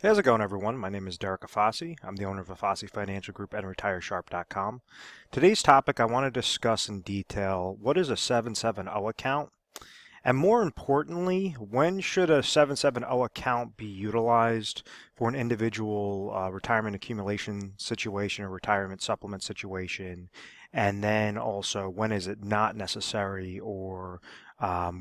Hey, how's it going, everyone? My name is Derek Afasi. I'm the owner of Afasi Financial Group and RetireSharp.com. Today's topic, I want to discuss in detail what is a 770 account, and more importantly, when should a 770 account be utilized for an individual retirement accumulation situation or retirement supplement situation, and then also when is it not necessary or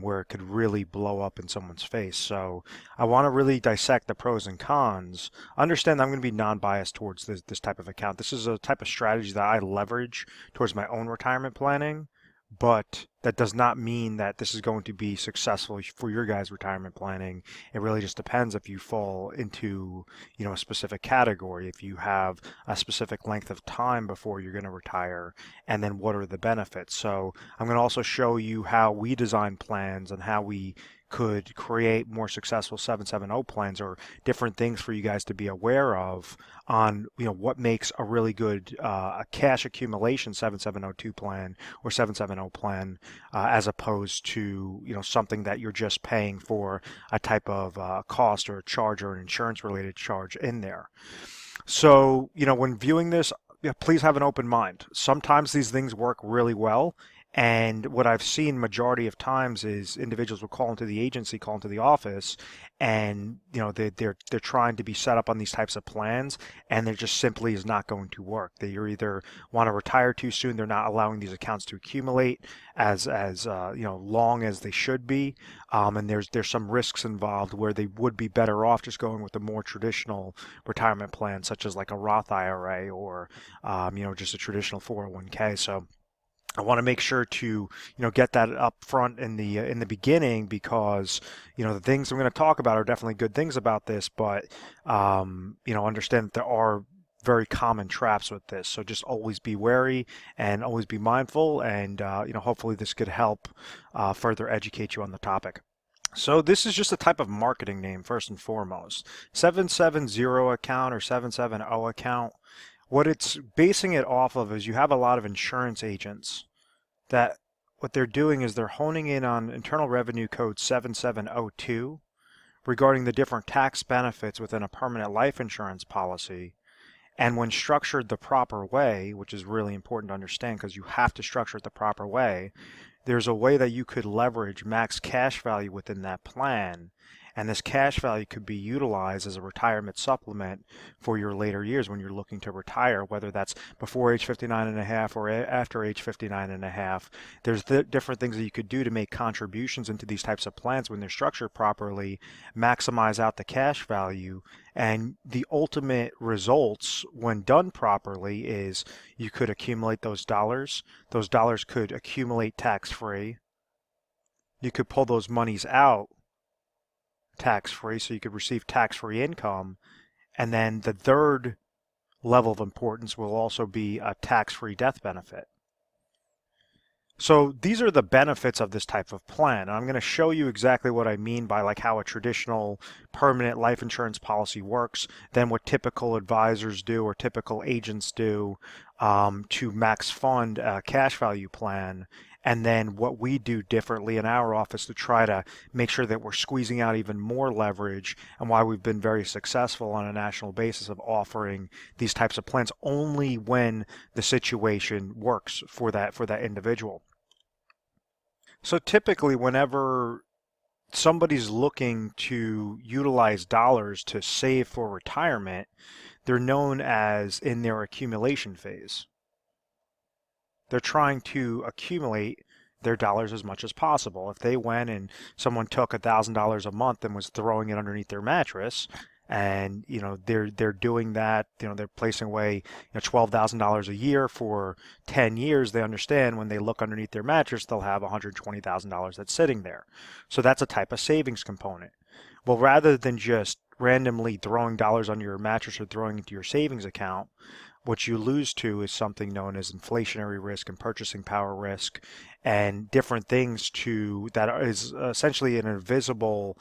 where it could really blow up in someone's face. So I want to really dissect the pros and cons. Understand that I'm going to be non-biased towards this type of account. This is a type of strategy that I leverage towards my own retirement planning, but that does not mean that this is going to be successful for your guys' retirement planning. It really just depends if you fall into, a specific category, if you have a specific length of time before you're going to retire, and then what are the benefits. So I'm going to also show you how we design plans and how we could create more successful 770 plans, or different things for you guys to be aware of on what makes a really good a cash accumulation 7702 plan or 770 plan, as opposed to something that you're just paying for a type of cost or a charge or an insurance related charge in there. So when viewing this, please have an open mind. Sometimes these things work really well, and what I've seen majority of times is individuals will call into the agency, call into the office, and they're trying to be set up on these types of plans, and there just simply is not going to work. They either want to retire too soon, they're not allowing these accounts to accumulate as long as they should be, and there's some risks involved where they would be better off just going with a more traditional retirement plan, such as like a Roth IRA or just a traditional 401k. So I want to make sure to get that up front in the beginning, because the things I'm going to talk about are definitely good things about this, but understand that there are very common traps with this. So just always be wary and always be mindful, and hopefully this could help further educate you on the topic. So this is just a type of marketing name first and foremost. 770 account or 770 account. What it's basing it off of is you have a lot of insurance agents that what they're doing is they're honing in on Internal Revenue Code 7702 regarding the different tax benefits within a permanent life insurance policy. And when structured the proper way, which is really important to understand because you have to structure it the proper way, there's a way that you could leverage max cash value within that plan, and this cash value could be utilized as a retirement supplement for your later years when you're looking to retire, whether that's before age 59 and a half or after age 59 and a half. There's different things that you could do to make contributions into these types of plans when they're structured properly, maximize out the cash value, and the ultimate results when done properly is you could accumulate those dollars. Those dollars could accumulate tax-free. You could pull those monies out tax-free, so you could receive tax-free income. And then the third level of importance will also be a tax-free death benefit. So these are the benefits of this type of plan. And I'm going to show you exactly what I mean by like how a traditional permanent life insurance policy works, then what typical advisors do or typical agents do to max fund a cash value plan, and then what we do differently in our office to try to make sure that we're squeezing out even more leverage, and why we've been very successful on a national basis of offering these types of plans only when the situation works for that individual. So typically whenever somebody's looking to utilize dollars to save for retirement, they're known as in their accumulation phase. They're trying to accumulate their dollars as much as possible. If they went and someone took $1,000 a month and was throwing it underneath their mattress, and they're doing that, they're placing away $12,000 a year for 10 years, they understand when they look underneath their mattress they'll have $120,000 that's sitting there. So that's a type of savings component. Well, rather than just randomly throwing dollars under your mattress or throwing into your savings account, what you lose to is something known as inflationary risk and purchasing power risk, and different things that is essentially an invisible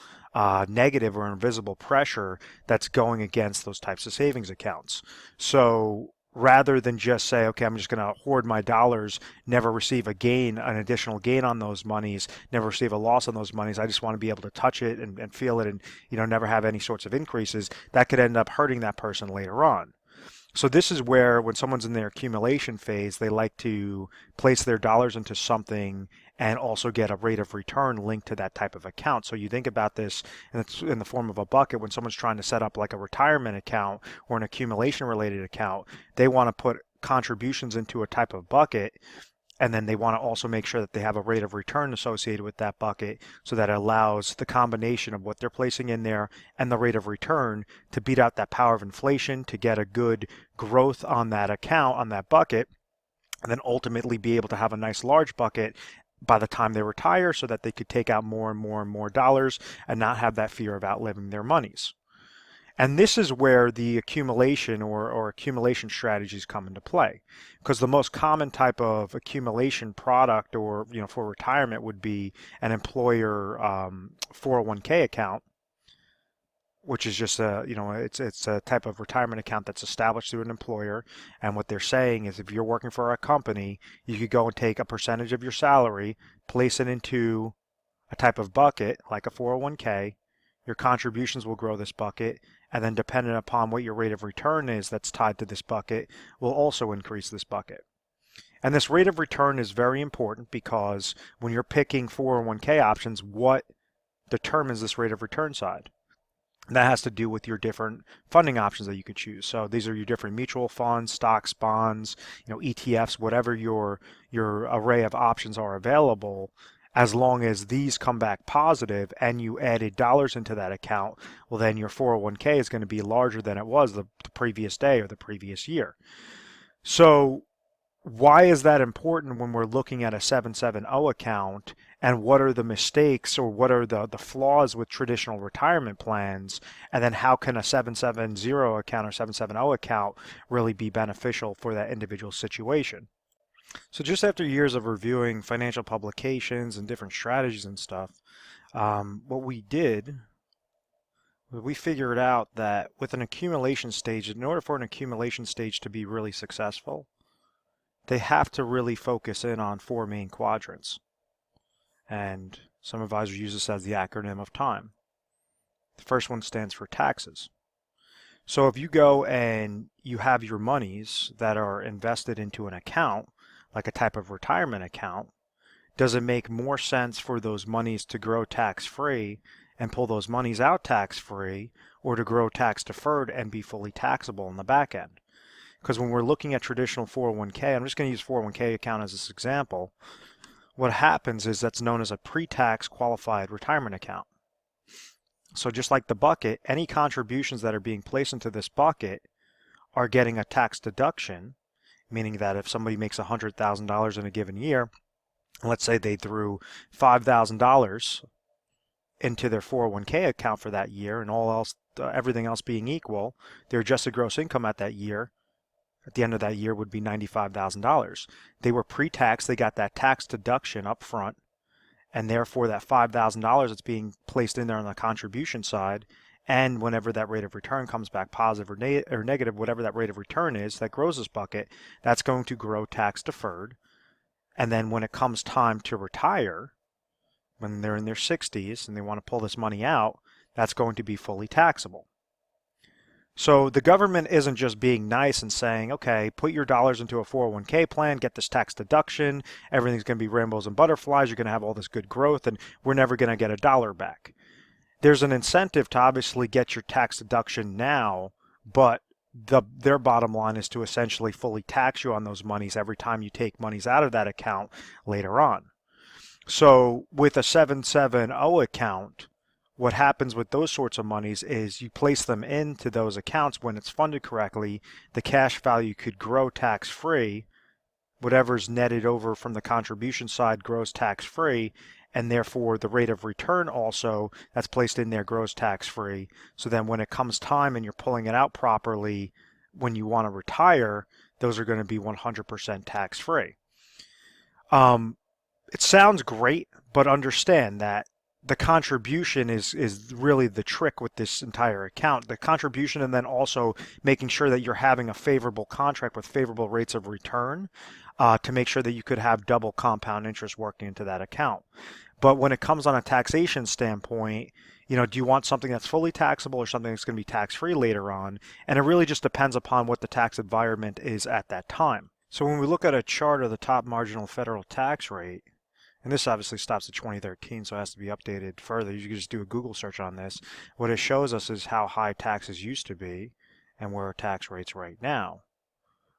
negative or invisible pressure that's going against those types of savings accounts. So rather than just say, okay, I'm just going to hoard my dollars, never receive a gain, an additional gain on those monies, never receive a loss on those monies. I just want to be able to touch it and feel it and, never have any sorts of increases. That could end up hurting that person later on. So this is where when someone's in their accumulation phase, they like to place their dollars into something and also get a rate of return linked to that type of account. So you think about this in the form of a bucket. When someone's trying to set up like a retirement account or an accumulation related account, they want to put contributions into a type of bucket, and then they want to also make sure that they have a rate of return associated with that bucket, so that it allows the combination of what they're placing in there and the rate of return to beat out that power of inflation, to get a good growth on that account, on that bucket, and then ultimately be able to have a nice large bucket by the time they retire, so that they could take out more and more and more dollars and not have that fear of outliving their monies. And this is where the accumulation or accumulation strategies come into play, because the most common type of accumulation product or for retirement would be an employer 401k account, which is just it's a type of retirement account that's established through an employer. And what they're saying is, if you're working for a company, you could go and take a percentage of your salary, place it into a type of bucket like a 401k. Your contributions will grow this bucket, and then depending upon what your rate of return is that's tied to this bucket will also increase this bucket. And this rate of return is very important, because when you're picking 401k options, what determines this rate of return side? And that has to do with your different funding options that you could choose. So these are your different mutual funds, stocks, bonds, ETFs, whatever your array of options are available. As long as these come back positive and you added dollars into that account, well, then your 401k is going to be larger than it was the previous day or the previous year. So why is that important when we're looking at a 770 account, and what are the mistakes or what are the flaws with traditional retirement plans? And then how can a 770 account or 770 account really be beneficial for that individual situation? So just after years of reviewing financial publications and different strategies and stuff, what we did, we figured out that with an accumulation stage, in order for an accumulation stage to be really successful, they have to really focus in on 4 main quadrants. And some advisors use this as the acronym of time. The first one stands for taxes. So if you go and you have your monies that are invested into an account, like a type of retirement account, does it make more sense for those monies to grow tax-free and pull those monies out tax-free, or to grow tax-deferred and be fully taxable in the back end? Because when we're looking at traditional 401k, I'm just going to use 401k account as this example, what happens is that's known as a pre-tax qualified retirement account. So just like the bucket, any contributions that are being placed into this bucket are getting a tax deduction, meaning that if somebody makes $100,000 in a given year, let's say they threw $5,000 into their 401k account for that year, and everything else being equal, their adjusted gross income at the end of that year would be $95,000. They were pre-tax, they got that tax deduction up front, and therefore that $5,000 that's being placed in there on the contribution side, and whenever that rate of return comes back positive or negative, whatever that rate of return is that grows this bucket, that's going to grow tax deferred. And then when it comes time to retire, when they're in their 60s and they want to pull this money out, that's going to be fully taxable. So the government isn't just being nice and saying, okay, put your dollars into a 401k plan, get this tax deduction, everything's going to be rainbows and butterflies, you're going to have all this good growth, and we're never going to get a dollar back. There's an incentive to obviously get your tax deduction now, but their bottom line is to essentially fully tax you on those monies every time you take monies out of that account later on. So with a 770 account, what happens with those sorts of monies is you place them into those accounts when it's funded correctly. The cash value could grow tax-free. Whatever's netted over from the contribution side grows tax-free, and therefore the rate of return also that's placed in there grows tax-free. So then when it comes time and you're pulling it out properly, when you want to retire, those are going to be 100% tax-free. It sounds great, but understand that the contribution is really the trick with this entire account. The contribution, and then also making sure that you're having a favorable contract with favorable rates of return to make sure that you could have double compound interest working into that account. But when it comes on a taxation standpoint, do you want something that's fully taxable or something that's going to be tax-free later on? And it really just depends upon what the tax environment is at that time. So when we look at a chart of the top marginal federal tax rate, and this obviously stops at 2013, so it has to be updated further. You can just do a Google search on this. What it shows us is how high taxes used to be and where our tax rates right now.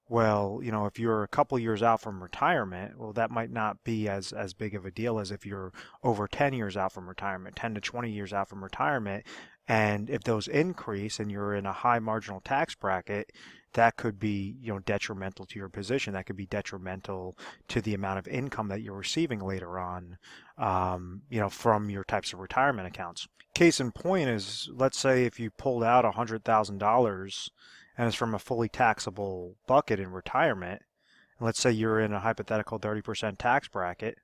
Well, if you're a couple years out from retirement, well, that might not be as big of a deal as if you're over 10 years out from retirement, 10 to 20 years out from retirement. And if those increase and you're in a high marginal tax bracket, that could be, detrimental to your position. That could be detrimental to the amount of income that you're receiving later on, from your types of retirement accounts. Case in point is, let's say if you pulled out $100,000 and it's from a fully taxable bucket in retirement, and let's say you're in a hypothetical 30% tax bracket,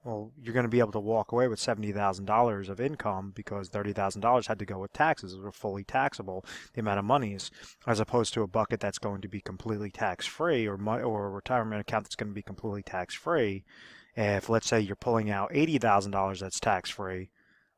well, you're going to be able to walk away with $70,000 of income because $30,000 had to go with taxes. It was fully taxable, the amount of monies, as opposed to a bucket that's going to be completely tax-free or a retirement account that's going to be completely tax-free. If, let's say, you're pulling out $80,000 that's tax-free,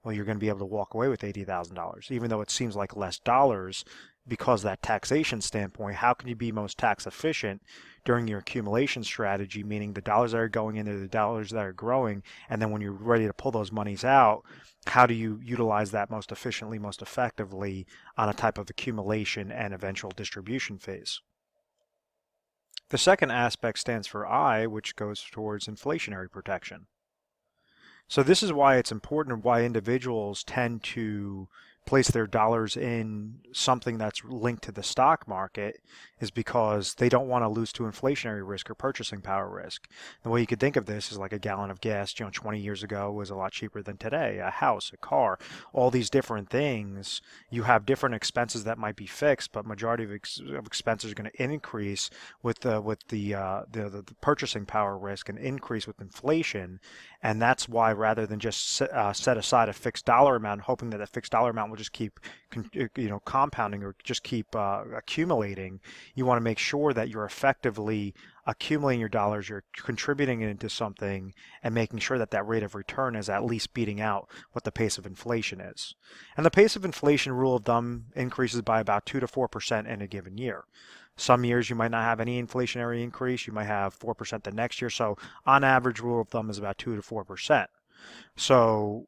well, you're going to be able to walk away with $80,000, even though it seems like less dollars. Because that taxation standpoint, how can you be most tax efficient during your accumulation strategy, meaning the dollars that are going into the dollars that are growing, and then when you're ready to pull those monies out, how do you utilize that most efficiently, most effectively on a type of accumulation and eventual distribution phase? The second aspect stands for I, which goes towards inflationary protection. So this is why it's important and why individuals tend to place their dollars in something that's linked to the stock market, is because they don't want to lose to inflationary risk or purchasing power risk. The way you could think of this is like a gallon of gas, 20 years ago was a lot cheaper than today. A house, a car, all these different things. You have different expenses that might be fixed, but majority of expenses are going to increase with the purchasing power risk and increase with inflation. And that's why, rather than just set aside a fixed dollar amount, hoping that that fixed dollar amount will just keep compounding or just keep accumulating, you want to make sure that you're effectively accumulating your dollars, you're contributing it into something, and making sure that that rate of return is at least beating out what the pace of inflation is. And the pace of inflation, rule of thumb, increases by about 2 to 4% in a given year. Some years you might not have any inflationary increase. You might have 4% the next year. So on average, rule of thumb is about 2 to 4%. So,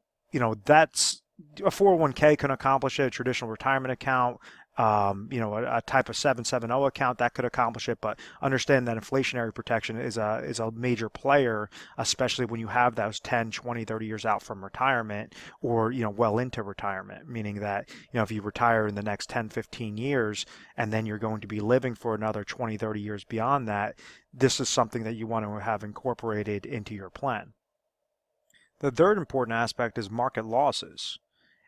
that's a 401k can accomplish it, a traditional retirement account, a type of 770 account that could accomplish it. But understand that inflationary protection is a major player, especially when you have those 10, 20, 30 years out from retirement, or well into retirement, meaning that if you retire in the next 10, 15 years and then you're going to be living for another 20, 30 years beyond that, this is something that you want to have incorporated into your plan. The third important aspect is market losses.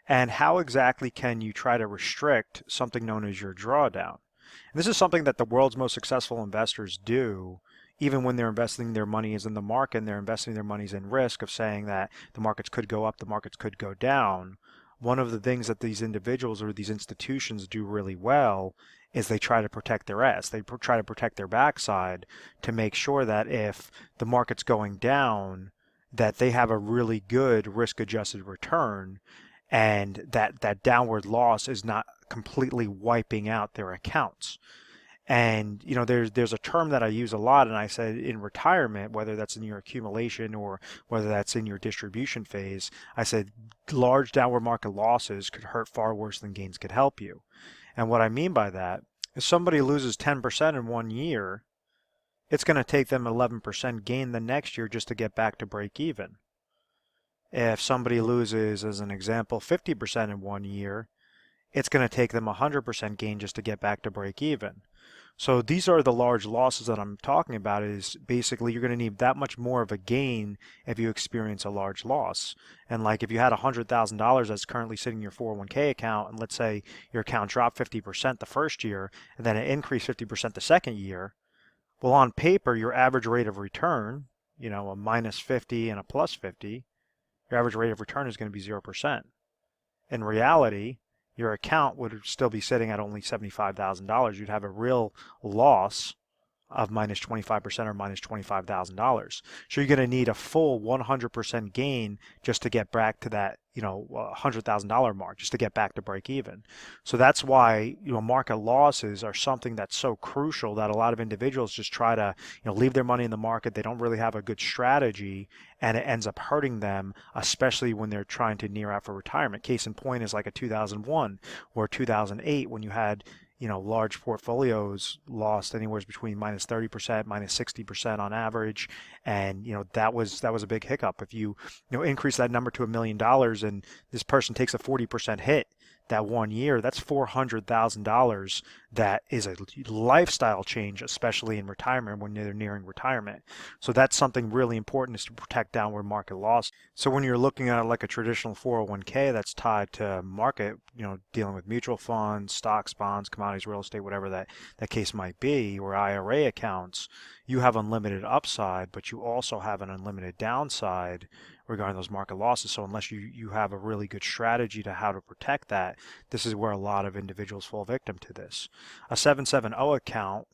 And how exactly can you try to restrict something known as your drawdown? And this is something that the world's most successful investors do, even when they're investing their money is in the market and they're investing their monies in risk of saying that the markets could go up, the markets could go down. One of the things that these individuals or these institutions do really well is they try to protect their ass. They try to protect their backside to make sure that if the market's going down, that they have a really good risk-adjusted return, and that downward loss is not completely wiping out their accounts. And there's a term that I use a lot, and I said in retirement, whether that's in your accumulation or whether that's in your distribution phase, I said large downward market losses could hurt far worse than gains could help you. And what I mean by that is, somebody loses 10% in 1 year, it's going to take them 11% gain the next year just to get back to break even. If somebody loses, as an example, 50% in 1 year, it's going to take them 100% gain just to get back to break even. So these are the large losses that I'm talking about. Is basically you're going to need that much more of a gain if you experience a large loss. And like if you had $100,000 that's currently sitting in your 401k account, and let's say your account dropped 50% the first year, and then it increased 50% the second year, well, on paper, your average rate of return, a minus 50 and a plus 50, your average rate of return is going to be 0%. In reality, your account would still be sitting at only $75,000. You'd have a real loss of minus 25% or minus $25,000. So you're going to need a full 100% gain just to get back to that, $100,000 mark, just to get back to break even. So that's why, market losses are something that's so crucial that a lot of individuals just try to, leave their money in the market. They don't really have a good strategy, and it ends up hurting them, especially when they're trying to near out for retirement. Case in point is like a 2001 or 2008 when you had large portfolios lost anywhere between minus 30%, minus 60% on average. And, that was a big hiccup. If you increase that number to $1 million and this person takes a 40% hit that 1 year, that's $400,000. That is a lifestyle change, especially in retirement when they're nearing retirement. So that's something really important, is to protect downward market loss. So when you're looking at like a traditional 401k that's tied to market, dealing with mutual funds, stocks, bonds, commodities, real estate, whatever that case might be, or IRA accounts, you have unlimited upside, but you also have an unlimited downside regarding those market losses. So unless you have a really good strategy to how to protect that, this is where a lot of individuals fall victim to this. A 770 account,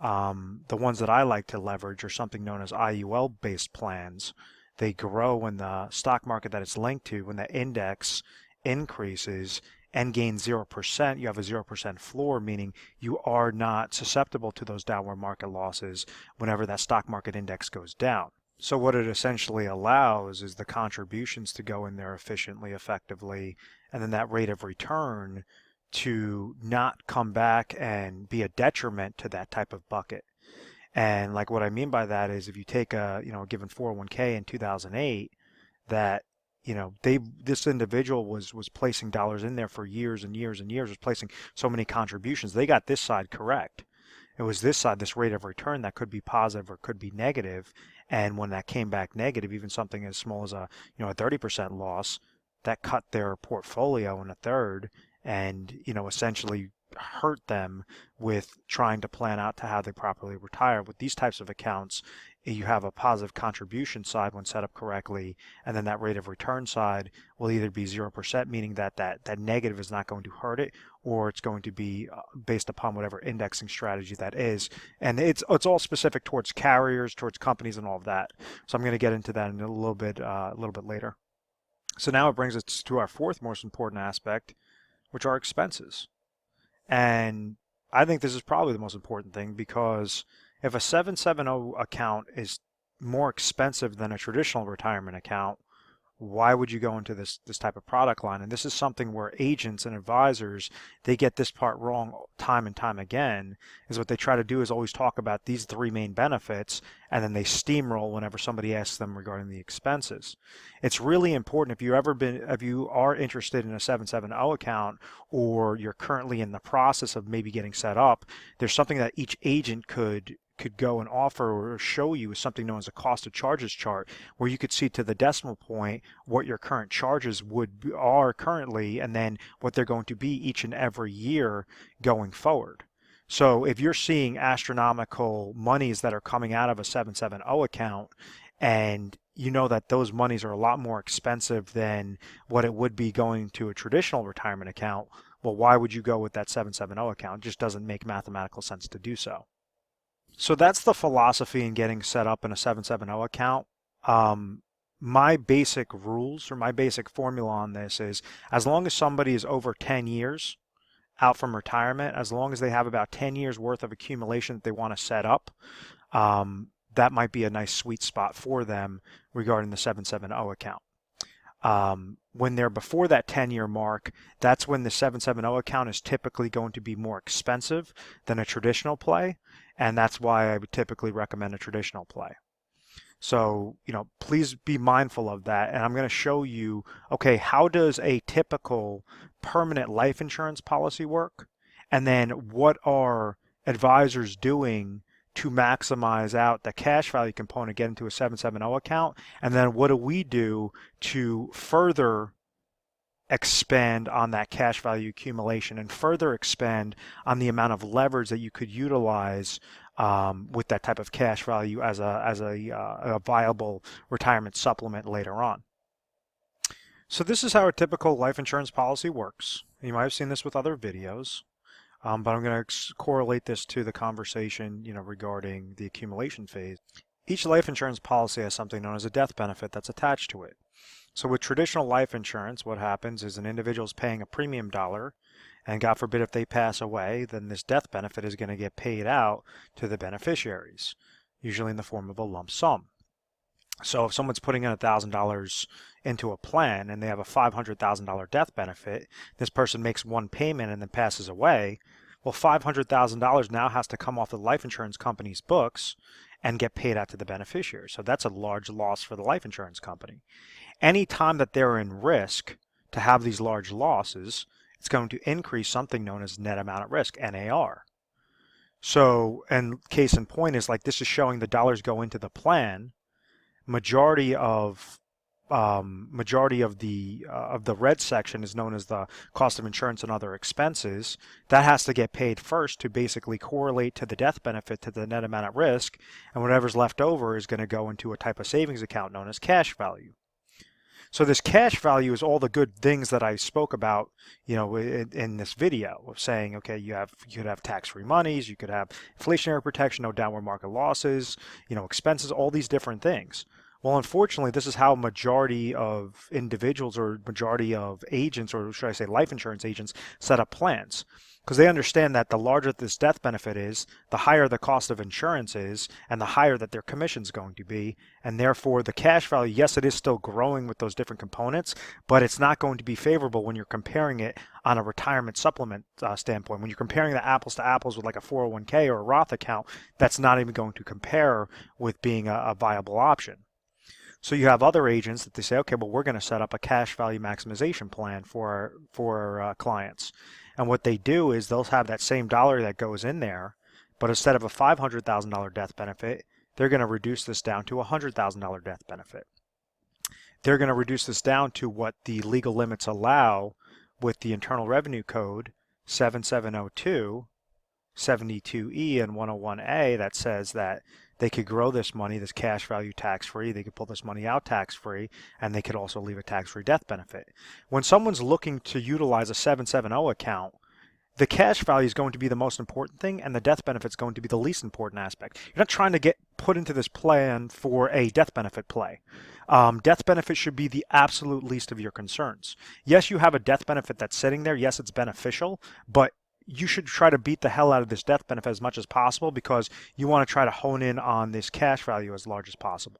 the ones that I like to leverage are something known as IUL-based plans. They grow when the stock market that it's linked to, when the index increases and gains 0%, you have a 0% floor, meaning you are not susceptible to those downward market losses whenever that stock market index goes down. So what it essentially allows is the contributions to go in there efficiently, effectively, and then that rate of return to not come back and be a detriment to that type of bucket. And like what I mean by that is if you take a given 401k in 2008, that this individual was placing dollars in there for years and years and years, was placing so many contributions. They got this side correct. It was this side, this rate of return, that could be positive or could be negative. And when that came back negative, even something as small as a 30% loss, that cut their portfolio in a third, and essentially hurt them with trying to plan out to how they properly retire. With these types of accounts, you have a positive contribution side when set up correctly, and then that rate of return side will either be 0%, meaning that negative is not going to hurt it, or it's going to be based upon whatever indexing strategy that is. And it's all specific towards carriers, towards companies, and all of that. So I'm going to get into that in a little bit later. So now it brings us to our fourth most important aspect, which are expenses. And I think this is probably the most important thing, because if a 770 account is more expensive than a traditional retirement account, why would you go into this type of product line? And this is something where agents and advisors, they get this part wrong time and time again, is what they try to do is always talk about these three main benefits, and then they steamroll whenever somebody asks them regarding the expenses. It's really important, if you are interested in a 770 account, or you're currently in the process of maybe getting set up, there's something that each agent could go and offer or show you, is something known as a cost of charges chart, where you could see to the decimal point what your current charges are currently, and then what they're going to be each and every year going forward. So if you're seeing astronomical monies that are coming out of a 770 account, and you know that those monies are a lot more expensive than what it would be going to a traditional retirement account, well, why would you go with that 770 account? It just doesn't make mathematical sense to do so. So that's the philosophy in getting set up in a 770 account. My basic rules, or my basic formula on this is, as long as somebody is over 10 years out from retirement, as long as they have about 10 years worth of accumulation that they want to set up, that might be a nice sweet spot for them regarding the 770 account. When they're before that 10-year mark, that's when the 770 account is typically going to be more expensive than a traditional play, and that's why I would typically recommend a traditional play. So, please be mindful of that, and I'm going to show you, okay, how does a typical permanent life insurance policy work, and then what are advisors doing to maximize out the cash value component, get into a 770 account, and then what do we do to further expand on that cash value accumulation and further expand on the amount of leverage that you could utilize with that type of cash value as a viable retirement supplement later on. So this is how a typical life insurance policy works. You might have seen this with other videos, but I'm going to correlate this to the conversation, regarding the accumulation phase. Each life insurance policy has something known as a death benefit that's attached to it. So with traditional life insurance, what happens is an individual is paying a premium dollar, and God forbid if they pass away, then this death benefit is going to get paid out to the beneficiaries, usually in the form of a lump sum. So if someone's putting in $1,000 into a plan and they have a $500,000 death benefit, this person makes one payment and then passes away, well, $500,000 now has to come off the life insurance company's books and get paid out to the beneficiary. So that's a large loss for the life insurance company. Any time that they're in risk to have these large losses, it's going to increase something known as net amount at risk, NAR. So, and case in point is like this is showing the dollars go into the plan. Majority of the red section is known as the cost of insurance and other expenses. That has to get paid first to basically correlate to the death benefit to the net amount at risk, and whatever's left over is going to go into a type of savings account known as cash value. So this cash value is all the good things that I spoke about, in this video of saying, okay, you could have tax-free monies, you could have inflationary protection, no downward market losses, expenses, all these different things. Well, unfortunately, this is how majority of individuals or majority of agents, or should I say life insurance agents, set up plans. Because they understand that the larger this death benefit is, the higher the cost of insurance is, and the higher that their commission is going to be. And therefore, the cash value, yes, it is still growing with those different components, but it's not going to be favorable when you're comparing it on a retirement supplement standpoint. When you're comparing the apples to apples with like a 401k or a Roth account, that's not even going to compare with being a viable option. So you have other agents that they say, okay, well, we're going to set up a cash value maximization plan for clients. And what they do is they'll have that same dollar that goes in there, but instead of a $500,000 death benefit, they're going to reduce this down to a $100,000 death benefit. They're going to reduce this down to what the legal limits allow with the Internal Revenue Code 7702, 72E, and 101A that says that they could grow this money, this cash value, tax-free. They could pull this money out tax-free, and they could also leave a tax-free death benefit. When someone's looking to utilize a 770 account, the cash value is going to be the most important thing, and the death benefit is going to be the least important aspect. You're not trying to get put into this plan for a death benefit play. Death benefit should be the absolute least of your concerns. Yes, you have a death benefit that's sitting there. Yes, it's beneficial, but you should try to beat the hell out of this death benefit as much as possible because you want to try to hone in on this cash value as large as possible.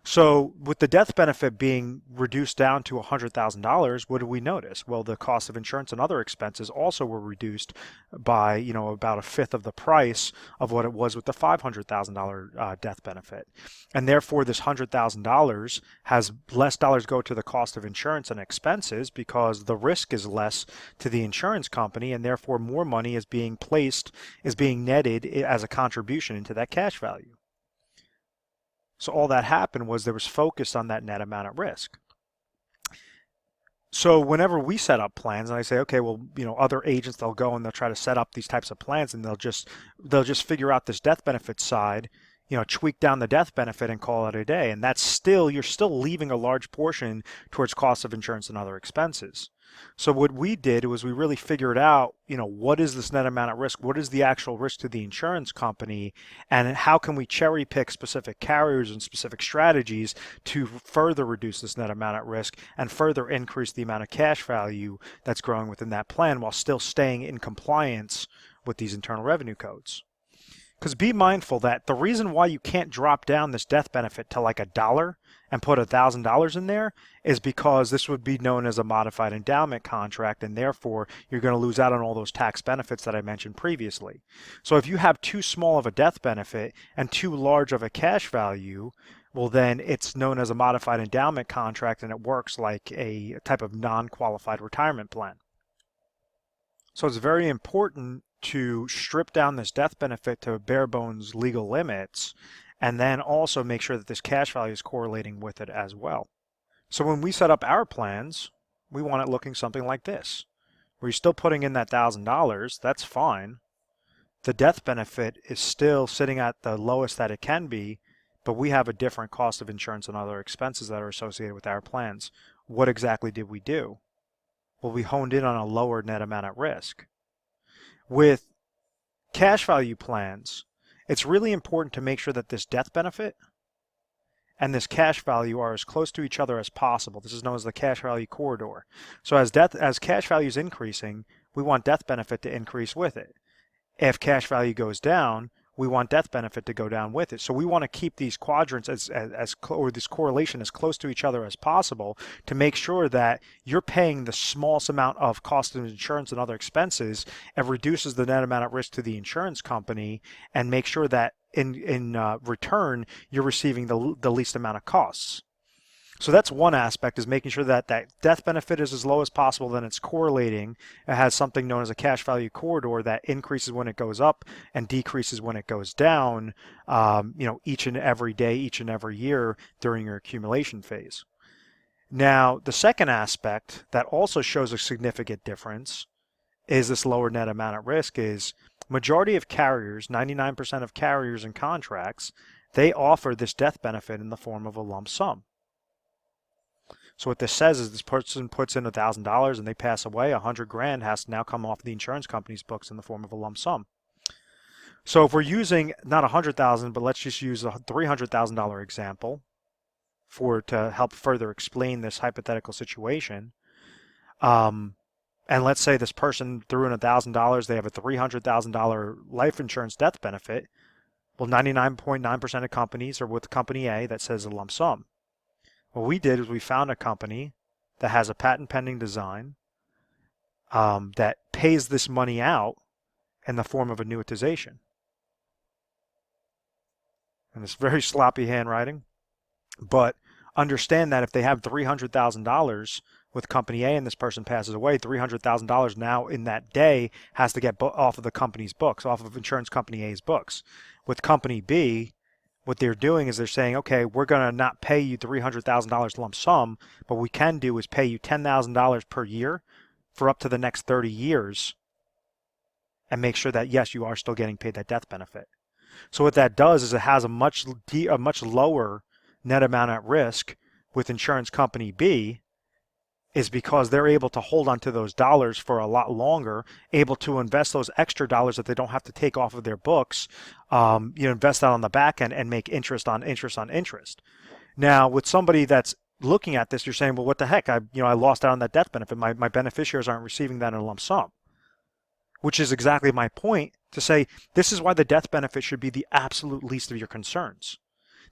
So with the death benefit being reduced down to $100,000, what did we notice? Well, the cost of insurance and other expenses also were reduced by, about a fifth of the price of what it was with the $500,000 death benefit. And therefore, this $100,000 has less dollars go to the cost of insurance and expenses because the risk is less to the insurance company, and therefore more money is being netted as a contribution into that cash value. So all that happened was there was focus on that net amount at risk. So whenever we set up plans, and I say, okay, well, other agents, they'll go and they'll try to set up these types of plans, and they'll just figure out this death benefit side, tweak down the death benefit and call it a day. And you're still leaving a large portion towards cost of insurance and other expenses. So what we did was we really figured out, what is this net amount at risk? What is the actual risk to the insurance company? And how can we cherry pick specific carriers and specific strategies to further reduce this net amount at risk and further increase the amount of cash value that's growing within that plan while still staying in compliance with these internal revenue codes? Because be mindful that the reason why you can't drop down this death benefit to like $1 and put $1,000 in there is because this would be known as a modified endowment contract, and therefore you're going to lose out on all those tax benefits that I mentioned previously. So if you have too small of a death benefit and too large of a cash value, well, then it's known as a modified endowment contract, and it works like a type of non-qualified retirement plan. So it's very important to strip down this death benefit to bare bones legal limits, and then also make sure that this cash value is correlating with it as well. So when we set up our plans, we want it looking something like this, where you're still putting in that $1,000, that's fine. The death benefit is still sitting at the lowest that it can be, but we have a different cost of insurance and other expenses that are associated with our plans. what exactly did we do? Well, we honed in on a lower net amount at risk. With cash value plans, it's really important to make sure that this death benefit and this cash value are as close to each other as possible. This is known as the cash value corridor. So as cash value is increasing, we want death benefit to increase with it. If cash value goes down, we want death benefit to go down with it. So we want to keep these quadrants or this correlation as close to each other as possible to make sure that you're paying the smallest amount of cost of insurance and other expenses and reduces the net amount at risk to the insurance company, and make sure that in return you're receiving the least amount of costs. So that's one aspect, is making sure that that death benefit is as low as possible. Then it's correlating. It has something known as a cash value corridor that increases when it goes up and decreases when it goes down, each and every day, each and every year during your accumulation phase. Now, the second aspect that also shows a significant difference is this lower net amount at risk. Is majority of carriers, 99% of carriers and contracts, they offer this death benefit in the form of a lump sum. So what this says is this person puts in $1,000 and they pass away, $100,000 has to now come off the insurance company's books in the form of a lump sum. So if we're using not $100,000, but let's just use a $300,000 example to help further explain this hypothetical situation. And let's say this person threw in $1,000, they have a $300,000 life insurance death benefit. Well, 99.9% of companies are with company A that says a lump sum. What we did is we found a company that has a patent pending design that pays this money out in the form of annuitization. And it's very sloppy handwriting, but understand that if they have $300,000 with company A and this person passes away, $300,000 now in that day has to get off of the company's books, off of insurance company A's books. With company B, what they're doing is they're saying, okay, we're going to not pay you $300,000 lump sum, but what we can do is pay you $10,000 per year for up to the next 30 years and make sure that, yes, you are still getting paid that death benefit. So what that does is it has a much lower net amount at risk with insurance company B, is because they're able to hold on to those dollars for a lot longer, able to invest those extra dollars that they don't have to take off of their books, invest that on the back end and make interest on interest on interest. Now, with somebody that's looking at this, you're saying, well, what the heck? I lost out on that death benefit. My beneficiaries aren't receiving that in a lump sum, which is exactly my point to say this is why the death benefit should be the absolute least of your concerns.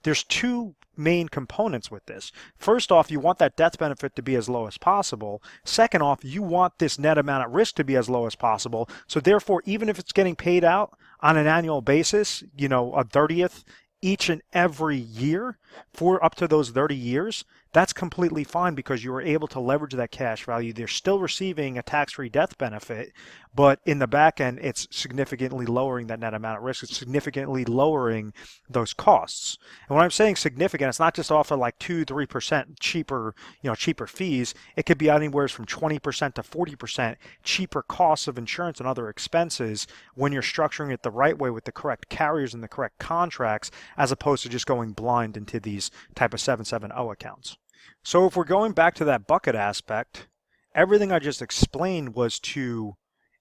There's two main components with this. First off, you want that death benefit to be as low as possible. Second off, you want this net amount at risk to be as low as possible. So therefore, even if it's getting paid out on an annual basis, a 30th each and every year for up to those 30 years, that's completely fine because you were able to leverage that cash value. They're still receiving a tax-free death benefit, but in the back end, it's significantly lowering that net amount at risk. It's significantly lowering those costs. And when I'm saying significant, it's not just off of like 2-3% cheaper, cheaper fees. It could be anywhere from 20% to 40% cheaper costs of insurance and other expenses when you're structuring it the right way with the correct carriers and the correct contracts, as opposed to just going blind into these type of 770 accounts. So if we're going back to that bucket aspect, everything I just explained was to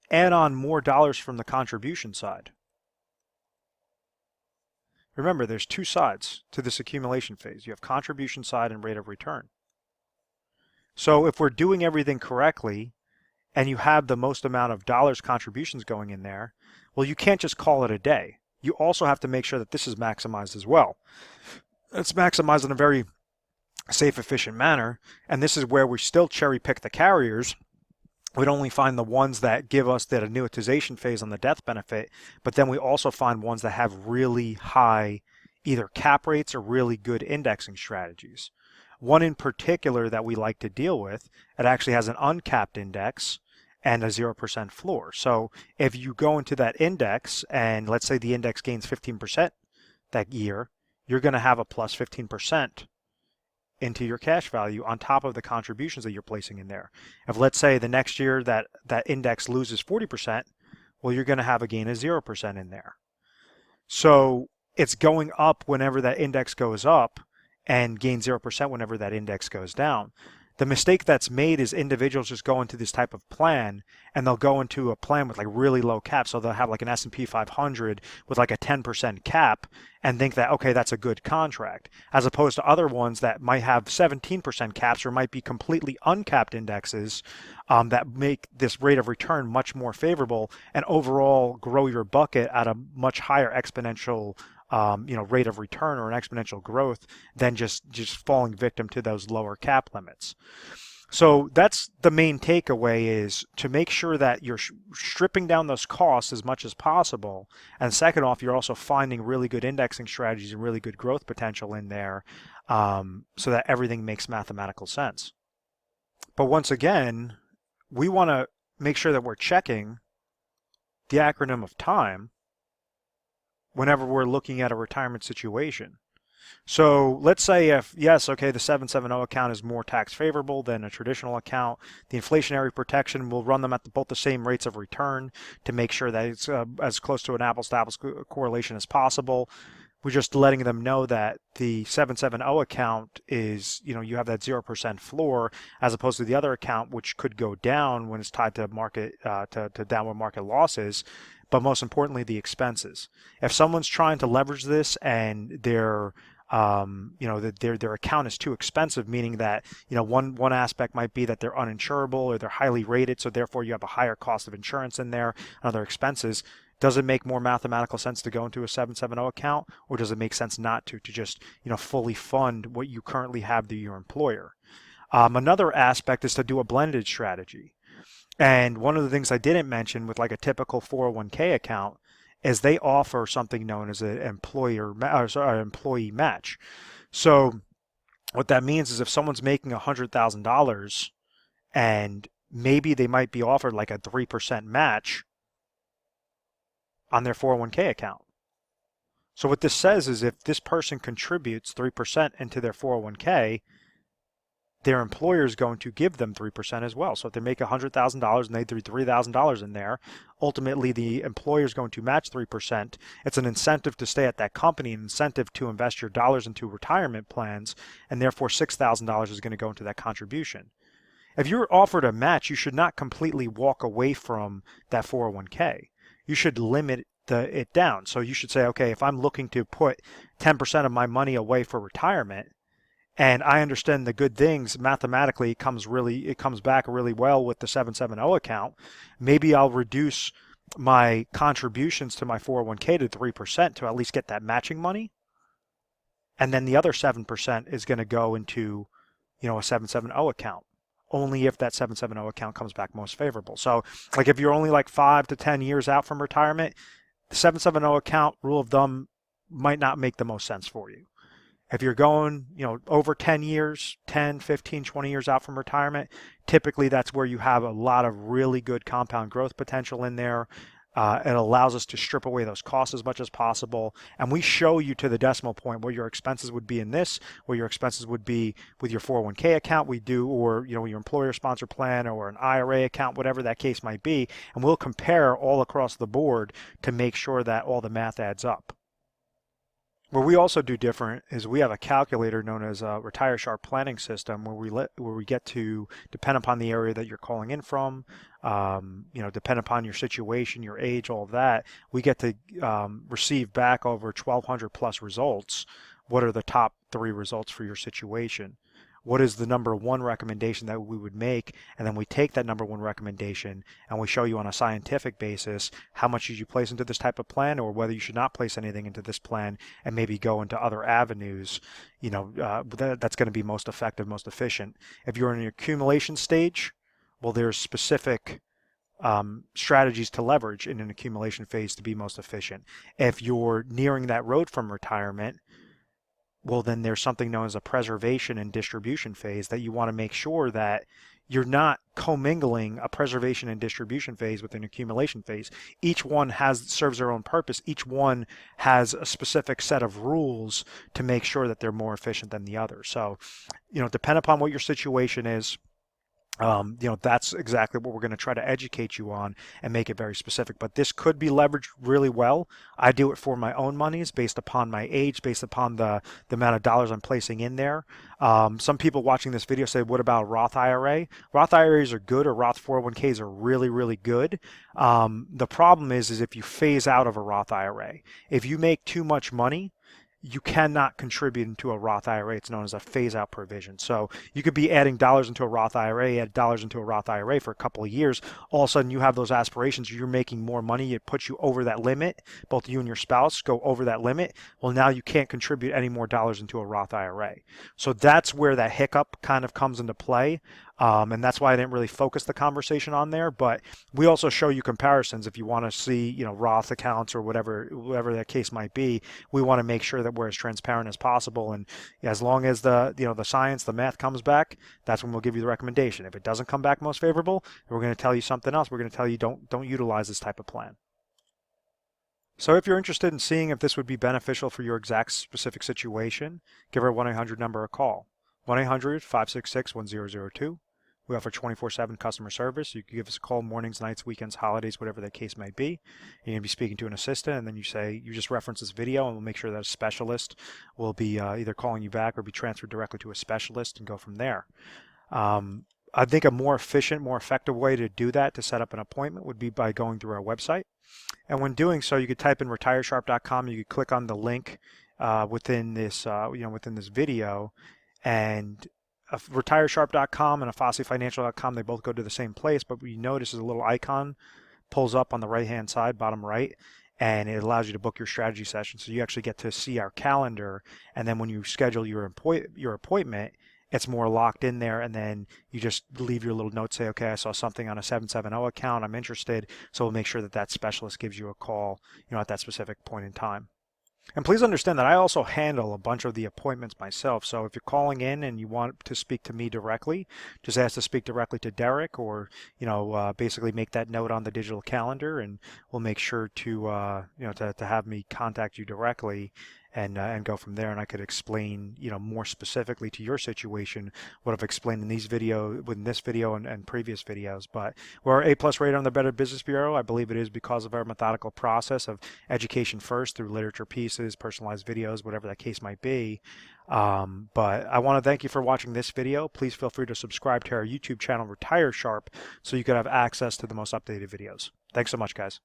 add on more dollars from the contribution side. Remember, there's two sides to this accumulation phase. You have contribution side and rate of return. So if we're doing everything correctly and you have the most amount of dollars contributions going in there, well, you can't just call it a day. You also have to make sure that this is maximized as well. It's maximized in a very safe, efficient manner, and this is where we still cherry pick the carriers. We'd only find the ones that give us that annuitization phase on the death benefit, but then we also find ones that have really high either cap rates or really good indexing strategies. One in particular that we like to deal with, it actually has an uncapped index and a 0% floor. So if you go into that index and let's say the index gains 15% that year, you're going to have a plus 15% into your cash value on top of the contributions that you're placing in there. If let's say the next year that index loses 40%, well, you're going to have a gain of 0% in there. So it's going up whenever that index goes up and gain 0% whenever that index goes down. The mistake that's made is individuals just go into this type of plan and they'll go into a plan with like really low cap. So they'll have like an S&P 500 with like a 10% cap and think that, okay, that's a good contract, as opposed to other ones that might have 17% caps or might be completely uncapped indexes that make this rate of return much more favorable and overall grow your bucket at a much higher exponential rate of return or an exponential growth than just falling victim to those lower cap limits. So that's the main takeaway, is to make sure that you're stripping down those costs as much as possible. And second off, you're also finding really good indexing strategies and really good growth potential in there so that everything makes mathematical sense. But once again, we want to make sure that we're checking the acronym of time whenever we're looking at a retirement situation. So let's say if, yes, okay, the 770 account is more tax favorable than a traditional account, the inflationary protection will run them at both the same rates of return to make sure that it's as close to an apples-to-apples correlation as possible. We're just letting them know that the 770 account is, you have that 0% floor, as opposed to the other account, which could go down when it's tied to market to downward market losses. But most importantly, the expenses. If someone's trying to leverage this and their account is too expensive, meaning that one aspect might be that they're uninsurable or they're highly rated, so therefore you have a higher cost of insurance in there and other expenses. Does it make more mathematical sense to go into a 770 account, or does it make sense not to just fully fund what you currently have through your employer? Another aspect is to do a blended strategy. And one of the things I didn't mention with like a typical 401k account is they offer something known as an employee match. So what that means is if someone's making $100,000 and maybe they might be offered like a 3% match on their 401k account. So what this says is if this person contributes 3% into their 401k, their employer is going to give them 3% as well. So if they make $100,000 and they threw $3,000 in there, ultimately the employer is going to match 3%. It's an incentive to stay at that company, an incentive to invest your dollars into retirement plans, and therefore $6,000 is going to go into that contribution. If you're offered a match, you should not completely walk away from that 401k. You should limit it down. So you should say, okay, if I'm looking to put 10% of my money away for retirement, and I understand the good things mathematically, it comes back really well with the 770 account. Maybe I'll reduce my contributions to my 401k to 3% to at least get that matching money. And then the other 7% is going to go into, a 770 account, only if that 770 account comes back most favorable. So like if you're only like 5 to 10 years out from retirement, the 770 account, rule of thumb, might not make the most sense for you. If you're going, over 10 years, 10, 15, 20 years out from retirement, typically that's where you have a lot of really good compound growth potential in there. It allows us to strip away those costs as much as possible. And we show you to the decimal point what your expenses would be in this, what your expenses would be with your 401k account we do, or your employer sponsor plan or an IRA account, whatever that case might be. And we'll compare all across the board to make sure that all the math adds up. What we also do different is we have a calculator known as a Retire Sharp planning system where we get to depend upon the area that you're calling in from, depend upon your situation, your age, all of that. We get to receive back over 1,200 plus results. What are the top 3 results for your situation? What is the number 1 recommendation that we would make? And then we take that number 1 recommendation and we show you on a scientific basis how much should you place into this type of plan, or whether you should not place anything into this plan and maybe go into other avenues, that's going to be most effective, most efficient. If you're in an accumulation stage, well, there's specific strategies to leverage in an accumulation phase to be most efficient. If you're nearing that road from retirement, well, then there's something known as a preservation and distribution phase that you want to make sure that you're not commingling a preservation and distribution phase with an accumulation phase. Each one serves their own purpose. Each one has a specific set of rules to make sure that they're more efficient than the other. So, depend upon what your situation is. That's exactly what we're going to try to educate you on and make it very specific. But this could be leveraged really well. I do it for my own monies based upon my age, based upon the amount of dollars I'm placing in there. Some people watching this video say, what about Roth IRA? Roth IRAs are good, or Roth 401ks are really, really good. The problem is if you phase out of a Roth IRA, if you make too much money, you cannot contribute into a Roth IRA. It's known as a phase-out provision. So you could be adding dollars into a Roth IRA, add dollars into a Roth IRA for a couple of years. All of a sudden, you have those aspirations. You're making more money. It puts you over that limit. Both you and your spouse go over that limit. Well, now you can't contribute any more dollars into a Roth IRA. So that's where that hiccup kind of comes into play. And that's why I didn't really focus the conversation on there. But we also show you comparisons if you want to see, Roth accounts or whatever that case might be. We want to make sure that we're as transparent as possible. And as long as the science, the math comes back, that's when we'll give you the recommendation. If it doesn't come back most favorable, we're going to tell you something else. We're going to tell you don't utilize this type of plan. So if you're interested in seeing if this would be beneficial for your exact specific situation, give our 1-800 number a call. 1-800-566-1002. We offer 24/7 customer service. You can give us a call mornings, nights, weekends, holidays, whatever the case may be. You're going to be speaking to an assistant, and then you just reference this video, and we'll make sure that a specialist will be either calling you back or be transferred directly to a specialist and go from there. I think a more efficient, more effective way to do that, to set up an appointment, would be by going through our website. And when doing so, you could type in retiresharp.com. You could click on the link within this video, and retiresharp.com and FosseFinancial.com, they both go to the same place, but what you notice is a little icon pulls up on the right-hand side, bottom right, and it allows you to book your strategy session. So you actually get to see our calendar, and then when you schedule your appointment, it's more locked in there, and then you just leave your little note, say, okay, I saw something on a 770 account, I'm interested, so we'll make sure that specialist gives you a call, at that specific point in time. And please understand that I also handle a bunch of the appointments myself. So if you're calling in and you want to speak to me directly, just ask to speak directly to Derek, or basically make that note on the digital calendar, and we'll make sure to to have me contact you directly and go from there. And I could explain more specifically to your situation what I've explained in this video and previous videos. But we're A+ rated on the Better Business Bureau. I believe it is because of our methodical process of education first through literature pieces, personalized videos, whatever that case might be. But I want to thank you for watching this video. Please feel free to subscribe to our YouTube channel, Retire Sharp, so you can have access to the most updated videos. Thanks so much, guys.